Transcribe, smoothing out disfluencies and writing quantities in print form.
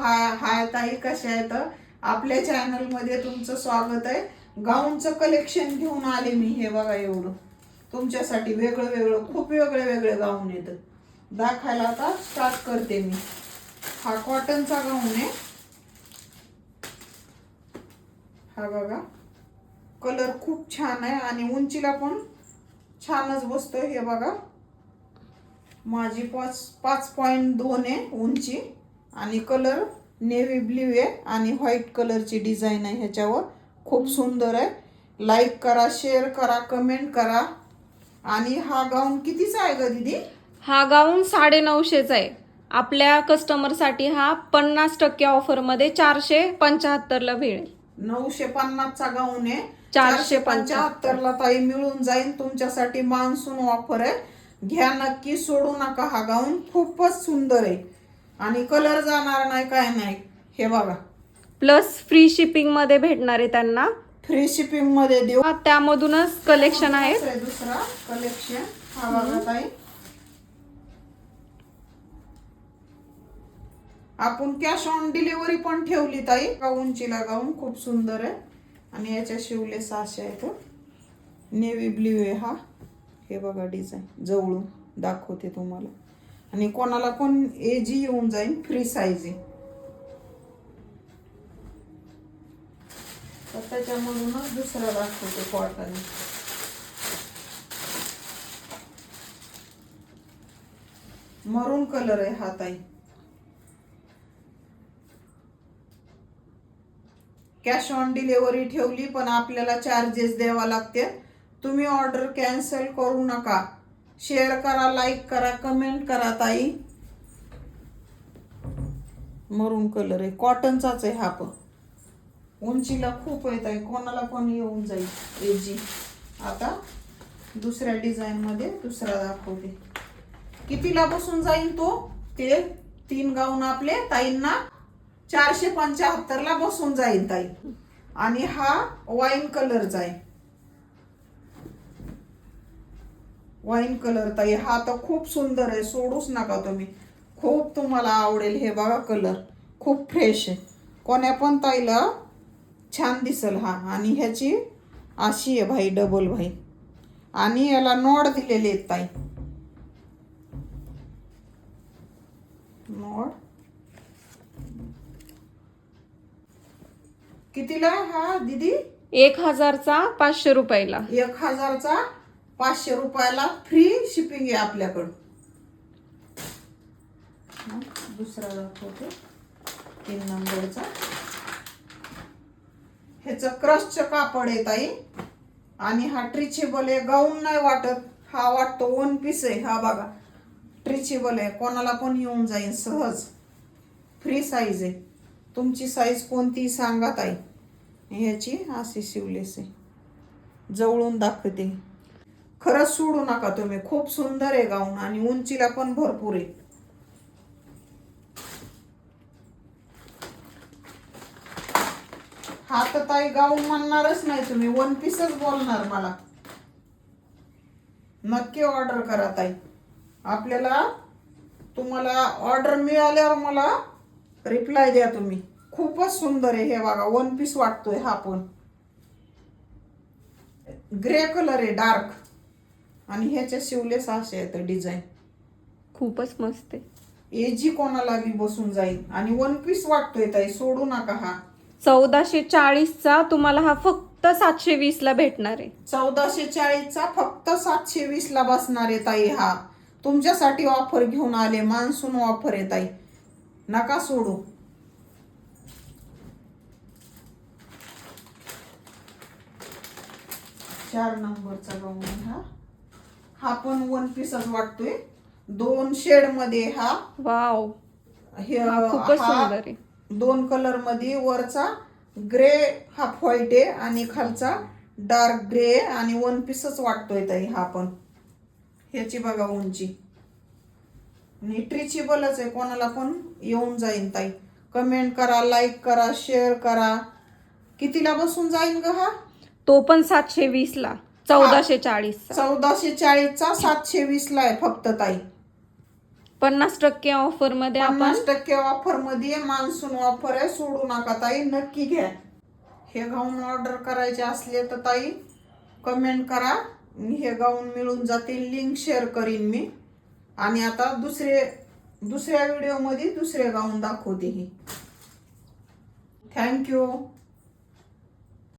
हाय ताई, कशा आहेत? आपल्या चॅनल मध्ये तुमचं स्वागत आहे. गाऊनचं कलेक्शन घेऊन आले मी. हे बघा, एवढं तुमच्यासाठी वेगळं वेगळं खूप वेगळे वेगळे गाऊन येतं. दाखवायला आता स्टार्ट करते मी. हा कॉटनचा गाऊन आहे. हा बघा, कलर खूप छान आहे आणि उंचीला पण छानच बसतोय. हे बघा, माझी 5.2 आहे उंची आणि कलर नेव्ही ब्ल्यू आहे आणि व्हाईट कलरची डिझाईन आहे. ह्याच्यावर खूप सुंदर आहे. लाईक करा, शेअर करा, कमेंट करा. आणि हा गाऊन कितीचा आहे ग दीदी? हा गाऊन 950चा आहे. आपल्या कस्टमरसाठी हा 50% ऑफर मध्ये 475 ला मिळेल. 950चा गाऊन आहे. 475 ला ताई मिळून जाईल. तुमच्यासाठी मान्सून ऑफर आहे. घ्या नक्की, सोडू नका. हा गाऊन खूपच सुंदर आहे आणि कलर जाणार नाही, काय नाही. हे बघा, प्लस फ्री शिपिंग मध्ये भेटणार आहे त्यांना. फ्री शिपिंग मध्ये देऊ. त्यामधूनच कलेक्शन आहे. दुसरा कलेक्शन हा बघा ताई. आपण कॅश ऑन डिलिव्हरी पण ठेवली ताई. उंचीला गाऊन खूप सुंदर आहे आणि याच्या शिवले 600 आहेत. नेव्ही ब्ल्यू आहे हा. हे बघा डिझाईन, जवळून दाखवते तुम्हाला. आणि कोणाला पण एजी येऊन जाईल, फ्री साईज आहे. तर त्याच्यामधूनच दुसरा दाखवते कॉटन. मरून कलर आहे हा ताई. कॅश ऑन डिलिव्हरी ठेवली पण आपल्याला चार्जेस द्यावा लागते. तुम्ही ऑर्डर कॅन्सल करू नका. शेअर करा, लाईक करा, कमेंट करा ताई. मरून कलर आहे, कॉटनचाच आहे हा पण. उंचीला खूप येत आहे, कोणाला पण येऊन जाईल एजी. आता दुसऱ्या डिझाईन मध्ये दुसरा दाखवते. कितीला बसून जाईल तो? ते 3 गाऊन आपले ताईंना 475 ला बसून जाईल ताई. आणि हा वाईन कलरचा आहे. वाईन कलर ताई, हा तर खूप सुंदर आहे, सोडूच नका तुम्ही. खूप तुम्हाला आवडेल. हे बघा, कलर खूप फ्रेश आहे. कोण्या पण ताईला छान दिसल हा. आणि ह्याची अशी आहे भाई, डबल भाई. आणि याला नॉड दिलेले आहेत ताई. नॉड कितीला हा दीदी? 1000चा 500 रुपयाला. 1000चा 500 रुपयाला फ्री शिपिंग आहे आपल्याकडं. दुसरा दाखवते, 3 नंबरचा. ह्याचं क्रशचं कापड आहे ताई आणि हा ट्रिचेबल आहे. गाऊन नाही वाटत, हा वाटतो वन पीस आहे. हा बघा, ट्रिचेबल आहे, कोणाला पण येऊन जाईल सहज. फ्री साईज आहे. तुमची साईज कोणती सांगा ताई. ह्याची अशी शिवलेस आहे, जवळून दाखवते. खरंच सोडू नका तुम्ही. खूप सुंदर आहे गाऊन आणि उंचीला पण भरपूर आहे. हा तर ताई गाऊन म्हणणारच नाही तुम्ही, वन पीसच बोलणार मला. नक्की ऑर्डर करा ताई. आपल्याला तुम्हाला ऑर्डर मिळाल्यावर मला रिप्लाय द्या तुम्ही. खूपच सुंदर आहे. हे बघा, वन पीस वाटतोय हा पण. ग्रे कलर आहे, डार्क. आणि ह्याच्या शिवले 600 आहेत डिझाईन. खूपच मस्त आहे. एजी कोणाला बी बसून जाईल आणि वन पीस वाटतोय ताई, सोडू नका. हा 1440चा तुम्हाला हा फक्त 720 ला भेटणार आहे. 1440चा फक्त 720 ला बसणार आहे ताई. हा तुमच्यासाठी ऑफर घेऊन आले, मान्सून ऑफर आहे ताई, नका सोडू. चार नंबरचा गाऊन हा. हा पण वन पीसच वाटतोय. 2 शेड मध्ये हा. वाव, हे खूपच सुंदर आहे. 2 कलर मध्ये. वरचा ग्रे हाफ व्हाईट आहे आणि खालचा डार्क ग्रे आणि वन पीसच वाटतोय ताई हा पण. ह्याची बघा उंची. आणि ट्रिचेबलच आहे, कोणाला पण येऊन जाईल ताई. कमेंट करा, लाईक करा, शेअर करा. कितीला बसून जाईल ग हा? तो पण 720 ला. 1440 चा. 1440चा 720 ला आहे फक्त ताई. 50% ऑफर मध्ये आपण 50% ऑफर मध्ये मान्सून ऑफर आहे, सोडू नका ताई, नक्की घ्या. हे गाऊन ऑर्डर करायचे असले तर ताई कमेंट करा, हे गाऊन मिळून जातील, लिंक शेअर करीन मी. आणि आता दुसऱ्या व्हिडिओ मध्ये दुसरे गाऊन दाखवते ही. थँक्यू.